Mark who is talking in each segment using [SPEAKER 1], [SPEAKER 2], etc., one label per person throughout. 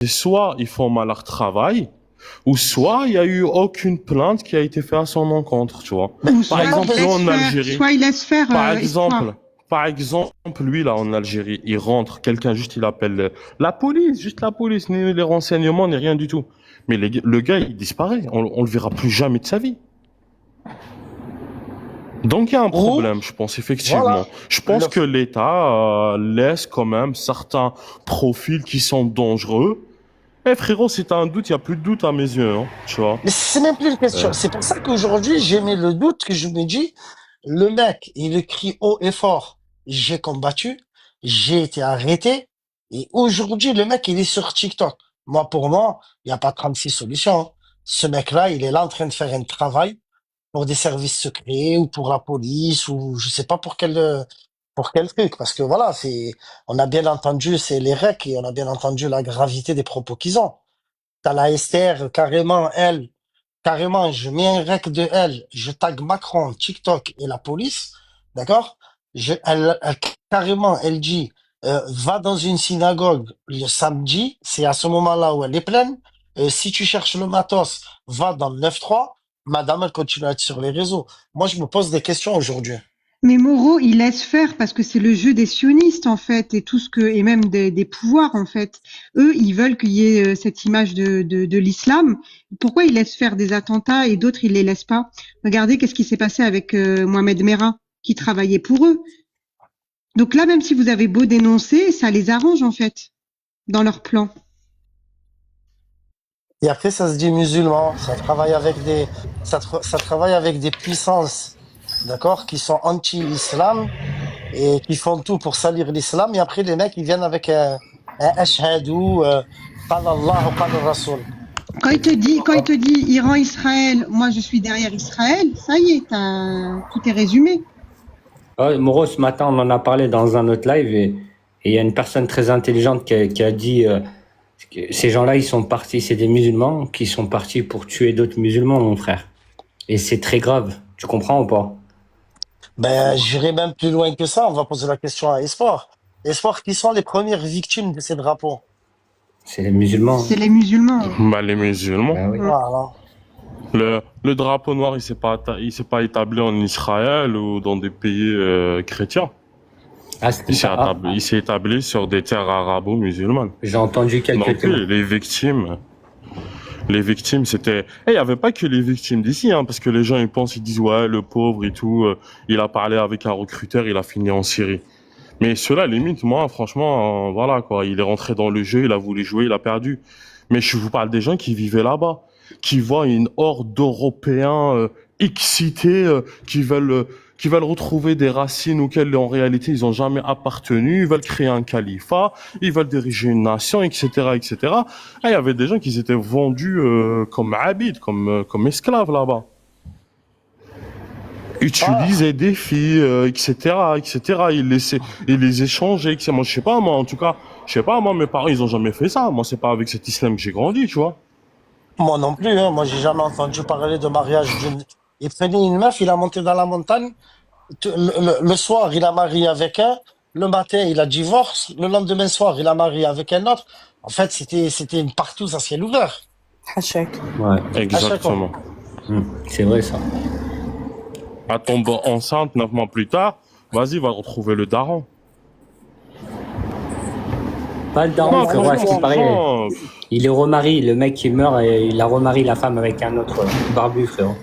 [SPEAKER 1] soit ils font mal leur travail, ou soit il n'y a eu aucune plainte qui a été faite à son encontre, tu vois.
[SPEAKER 2] Ou
[SPEAKER 1] Par exemple, nous en Algérie,
[SPEAKER 2] soit il laisse faire
[SPEAKER 1] par
[SPEAKER 2] Espoir.
[SPEAKER 1] exemple, par exemple, lui là en Algérie, il rentre, quelqu'un juste il appelle la police, juste la police, ni les renseignements, ni rien du tout. Mais le gars, il disparaît, on le verra plus jamais de sa vie. Donc il y a un
[SPEAKER 3] Ou,
[SPEAKER 1] problème, je pense, effectivement.
[SPEAKER 3] voilà,
[SPEAKER 1] Je
[SPEAKER 3] le,
[SPEAKER 1] pense que l'État laisse quand même certains profils qui sont dangereux. Eh frérot, si t'as un doute, il n'y a plus de doute à mes yeux, hein, tu vois.
[SPEAKER 3] mais c'est même plus une question. C'est pour ça qu'aujourd'hui, j'ai mis le doute que je me dis, le mec, il écrit haut et fort. J'ai combattu, j'ai été arrêté, et aujourd'hui, le mec, il est sur TikTok. Pour moi, il n'y a pas 36 solutions, hein. Ce mec-là, il est là en train de faire un travail pour des services secrets ou pour la police ou je sais pas pour quel truc. Parce que voilà, on a bien entendu, c'est les recs et on a bien entendu la gravité des propos qu'ils ont. T'as la Esther, carrément, elle, carrément, je mets un rec de elle, je tag Macron, TikTok et la police, d'accord? Carrément, elle dit, va dans une synagogue le samedi, c'est à ce moment-là où elle est pleine. Si tu cherches le matos, va dans le 9-3. Madame, elle continue à être sur les réseaux. Moi, je me pose des questions aujourd'hui.
[SPEAKER 2] Mais Moreau, il laisse faire parce que c'est le jeu des sionistes en fait et tout ce que et même des pouvoirs en fait. Eux, ils veulent qu'il y ait cette image de l'islam. Pourquoi ils laissent faire des attentats et d'autres ils les laissent pas? Regardez qu'est-ce qui s'est passé avec Mohamed Merah qui travaillait pour eux. Donc là, même si vous avez beau dénoncer, ça les arrange en fait dans leur plan.
[SPEAKER 3] Et après, ça se dit musulman, ça travaille avec des puissances, d'accord, qui sont anti-islam et qui font tout pour salir l'islam. Et après, les mecs, ils viennent avec un ashhadou, qala Allah ou qala Rasoul.
[SPEAKER 2] Quand il te dit Iran-Israël, moi je suis derrière Israël, ça y est, tout est résumé.
[SPEAKER 4] Ouais, Moreau, ce matin, on en a parlé dans un autre live et il y a une personne très intelligente qui a dit que ces gens-là, ils sont partis, c'est des musulmans qui sont partis pour tuer d'autres musulmans, mon frère. Et c'est très grave. Tu comprends ou pas?
[SPEAKER 3] Ben, j'irai même plus loin que ça. On va poser la question à Espoir. Espoir, qui sont les premières victimes de ces drapeaux?
[SPEAKER 4] C'est les musulmans.
[SPEAKER 2] C'est les musulmans.
[SPEAKER 1] Bah, les musulmans.
[SPEAKER 4] Bah oui.
[SPEAKER 3] Voilà.
[SPEAKER 1] Le drapeau noir, il s'est pas établi en Israël ou dans des pays chrétiens.
[SPEAKER 4] Ah, c'était ça.
[SPEAKER 1] Il s'est établi sur des terres arabo-musulmanes.
[SPEAKER 4] J'ai entendu
[SPEAKER 1] Donc
[SPEAKER 4] quelques
[SPEAKER 1] oui, les victimes, c'était. Et il y avait pas que les victimes d'ici, hein, parce que les gens ils disent ouais, le pauvre et tout, il a parlé avec un recruteur, il a fini en Syrie. Mais cela limite, moi, franchement, voilà quoi, il est rentré dans le jeu, il a voulu jouer, il a perdu. Mais je vous parle des gens qui vivaient là-bas, qui voient une horde d'Européens excités, qui veulent retrouver des racines auxquelles en réalité ils ont jamais appartenu, ils veulent créer un califat, ils veulent diriger une nation, etc., etc. Et il y avait des gens qui étaient vendus comme abid, comme esclaves là-bas.
[SPEAKER 3] Ah,
[SPEAKER 1] Utiliser des filles, etc., etc. Il les échangeait, etc. Moi, je sais pas, moi, en tout cas, je sais pas, moi, mes parents, ils ont jamais fait ça. Moi, c'est pas avec cet islam que j'ai grandi, tu vois.
[SPEAKER 3] moi non plus, hein. Moi, j'ai jamais entendu parler de mariage d'une. Il prenait une meuf, il a monté dans la montagne. Le soir, il a marié avec un. Le matin, il a divorce. Le lendemain soir, il a marié avec un autre. En fait, c'était une partouze à ciel ouvert.
[SPEAKER 5] Hachek.
[SPEAKER 4] Ouais,
[SPEAKER 3] À chaque fois.
[SPEAKER 1] Exactement.
[SPEAKER 4] c'est vrai ça.
[SPEAKER 1] Elle tombe enceinte 9 mois plus tard, vas-y, va retrouver le daron.
[SPEAKER 4] Pas le daron,
[SPEAKER 1] Non,
[SPEAKER 4] frérot, à ce qui
[SPEAKER 1] franchement,
[SPEAKER 4] paraît.
[SPEAKER 1] franchement,
[SPEAKER 4] Il est remarié, le mec qui meurt et il a remarié la femme avec un autre barbu, frérot.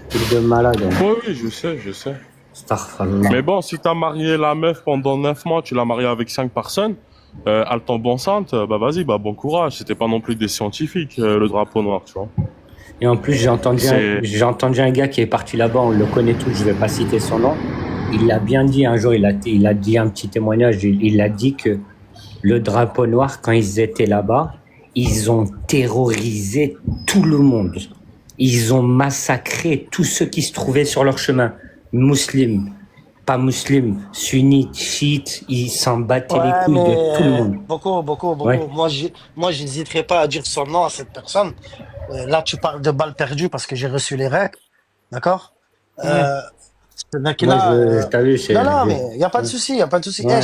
[SPEAKER 4] Truc de malade.
[SPEAKER 1] oui, je sais, je sais.
[SPEAKER 4] Astaghfirullah.
[SPEAKER 1] Mais bon, si t'as marié la meuf pendant 9 mois, tu l'as mariée avec 5 personnes, elle tombe enceinte, bah vas-y, bah bon courage. C'était pas non plus des scientifiques, le drapeau noir, tu vois.
[SPEAKER 4] Et en plus,
[SPEAKER 1] C'est...
[SPEAKER 4] j'ai entendu un gars qui est parti là-bas, on le connaît tous, je vais pas citer son nom. Il l'a bien dit un jour, il a dit un petit témoignage, il a dit que le drapeau noir, quand ils étaient là-bas, ils ont terrorisé tout le monde. Ils ont massacré tous ceux qui se trouvaient sur leur chemin. Musulmans, pas musulmans, sunnites, chiites, ils s'en battaient les
[SPEAKER 3] Ouais,
[SPEAKER 4] couilles de tout le
[SPEAKER 3] mais
[SPEAKER 4] monde.
[SPEAKER 3] beaucoup.
[SPEAKER 4] Ouais.
[SPEAKER 3] Moi, j'hésiterai pas à dire son nom à cette personne. Là, tu parles de balles perdues parce que j'ai reçu les règles, d'accord?
[SPEAKER 4] Ouais.
[SPEAKER 3] Euh, ce
[SPEAKER 4] Moi,
[SPEAKER 3] mec-là,
[SPEAKER 4] t'as vu,
[SPEAKER 3] non, mais il y a pas de souci, il y a pas de souci.
[SPEAKER 4] Ouais.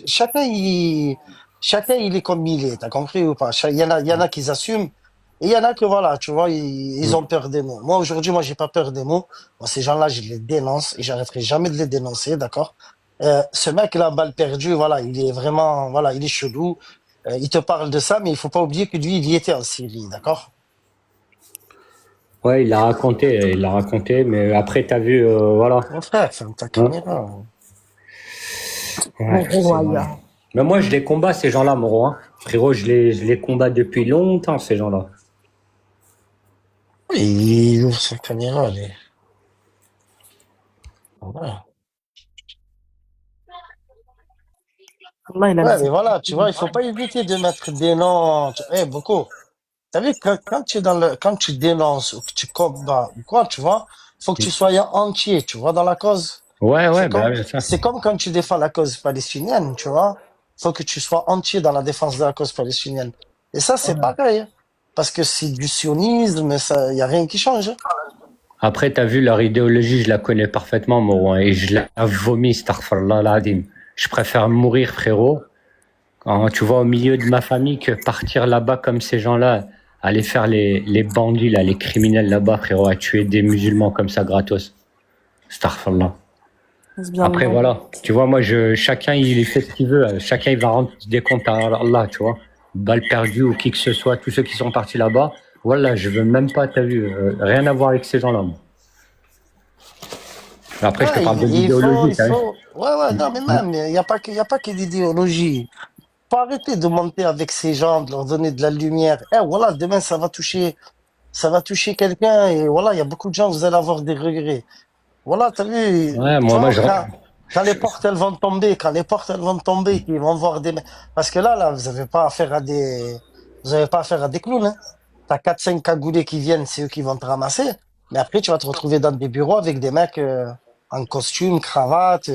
[SPEAKER 3] Chacun, chacun, il est comme il est, t'as compris ou pas? Il y en a qui assument, et il y en a que, voilà, tu vois, ils ont peur des mots. Moi, aujourd'hui, moi, j'ai pas peur des mots. Moi, ces gens-là, je les dénonce, et j'arrêterai jamais de les dénoncer, d'accord? Ce mec-là, balle perdue, voilà, il est vraiment, voilà, il est chelou. Il te parle de ça, mais il faut pas oublier que lui, il y était en Syrie, d'accord?
[SPEAKER 4] Ouais, il l'a raconté, mais après, t'as vu, voilà.
[SPEAKER 3] Mon frère, ferme ta
[SPEAKER 4] Hein.
[SPEAKER 3] caméra.
[SPEAKER 4] Ouais, c'est vrai. Mais moi, je les combats, ces gens-là, Moro. Hein. Frérot, je les combats depuis longtemps, ces gens-là.
[SPEAKER 3] Oui, il ouvre sa caméra, allez. Voilà.
[SPEAKER 5] Allah, il a
[SPEAKER 3] Ouais,
[SPEAKER 5] mis
[SPEAKER 3] mais
[SPEAKER 5] ça.
[SPEAKER 3] voilà, tu vois, il faut pas éviter de mettre des noms. Eh, beaucoup. T'as vu, quand tu es quand tu dénonces ou que tu combats ou quoi, tu vois, faut que tu sois entier, tu vois, dans la cause.
[SPEAKER 4] Ouais,
[SPEAKER 3] C'est
[SPEAKER 4] ouais, bah,
[SPEAKER 3] comme,
[SPEAKER 4] bien ça.
[SPEAKER 3] c'est comme quand tu défends la cause palestinienne, tu vois. Faut que tu sois entier dans la défense de la cause palestinienne. Et ça, c'est pareil. Hein. Parce que c'est du sionisme, ça, y a rien qui change. Hein.
[SPEAKER 4] Après, t'as vu, leur idéologie, je la connais parfaitement, Moro, hein, et je la vomis, astaghfirullah al-azim. Je préfère mourir, frérot, quand tu vois, au milieu de ma famille, que partir là-bas comme ces gens-là, aller faire les bandits, là, les criminels là-bas, frérot, à tuer des musulmans comme ça gratos. Astaghfirullah. Après, voilà. Tu vois, moi, chacun, il fait ce qu'il veut. Chacun, il va rendre des comptes à Allah, tu vois. Balle perdue ou qui que ce soit, tous ceux qui sont partis là-bas. Voilà, je veux même pas, t'as vu, rien à voir avec ces gens-là, moi. Après, je te
[SPEAKER 3] Ouais,
[SPEAKER 4] parle de
[SPEAKER 3] il faut,
[SPEAKER 4] l'idéologie,
[SPEAKER 3] il
[SPEAKER 4] t'as vu.
[SPEAKER 3] faut. Ouais, ouais, non, mais même, y a pas que l'idéologie. Faut arrêter de monter avec ces gens, de leur donner de la lumière. Eh, voilà, demain, ça va toucher quelqu'un et voilà, il y a beaucoup de gens, vous allez avoir des regrets. Voilà, t'as vu,
[SPEAKER 4] Ouais,
[SPEAKER 3] tu
[SPEAKER 4] moi,
[SPEAKER 3] vois, quand les portes, elles vont tomber, quand les portes, elles vont tomber, ils vont voir des, parce que là, vous avez pas affaire à vous avez pas affaire à des clowns, hein. T'as 4-5 cagoulés qui viennent, c'est eux qui vont te ramasser. Mais après, tu vas te retrouver dans des bureaux avec des mecs, en costume, cravate,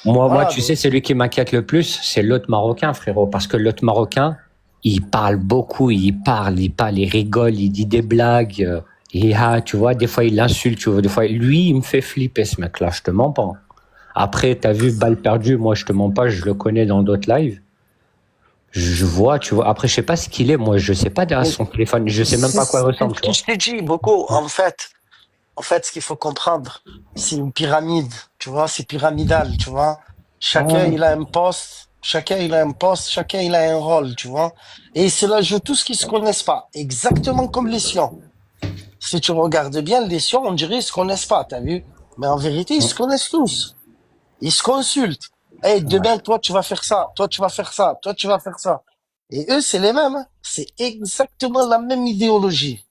[SPEAKER 4] moi,
[SPEAKER 3] voilà,
[SPEAKER 4] tu sais, celui qui m'inquiète le plus, c'est l'autre Marocain, frérot. Parce que l'autre Marocain, il parle beaucoup, il parle, il rigole, il dit des blagues. Tu vois, des fois, il insulte, tu vois. Des fois, lui, il me fait flipper, ce mec-là, je te mens pas. Après, t'as vu, balle perdue, moi, je te mens pas, je le connais dans d'autres lives. Je vois, tu vois. Après, je sais pas ce qu'il est, moi, je sais pas derrière
[SPEAKER 3] mais
[SPEAKER 4] son téléphone, je sais même
[SPEAKER 3] c'est
[SPEAKER 4] pas à quoi il
[SPEAKER 3] c'est
[SPEAKER 4] ressemble,
[SPEAKER 3] ce
[SPEAKER 4] tu
[SPEAKER 3] que
[SPEAKER 4] vois.
[SPEAKER 3] je t'ai dit, beaucoup, en fait, ce qu'il faut comprendre, c'est une pyramide, tu vois, c'est pyramidal, tu vois. Chacun,
[SPEAKER 4] Ouais.
[SPEAKER 3] il a un poste, chacun, il a un poste, chacun, il a un rôle, tu vois. Et cela joue tous qui se connaissent pas, exactement comme les Sions. Si tu regardes bien, les Sions, on dirait ils se connaissent pas, t'as vu? Mais en vérité, ils se connaissent tous. Ils se consultent. Hey, demain, toi, tu vas faire ça, toi, tu vas faire ça, toi, tu vas faire ça. Et eux, c'est les mêmes, hein. C'est exactement la même idéologie.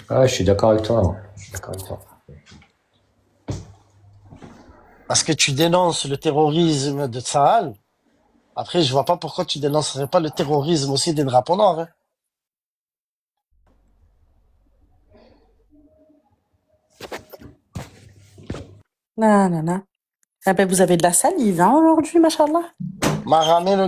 [SPEAKER 4] Ouais, je suis d'accord avec toi. Je suis d'accord avec toi.
[SPEAKER 3] Parce que tu dénonces le terrorisme de Tsahal. Après, je vois pas pourquoi tu dénoncerais pas le terrorisme aussi des drapeaux noirs. Hein.
[SPEAKER 5] Non, non, non. Ah ben, vous avez de la salive, hein, aujourd'hui, machallah.
[SPEAKER 3] M'a ramé le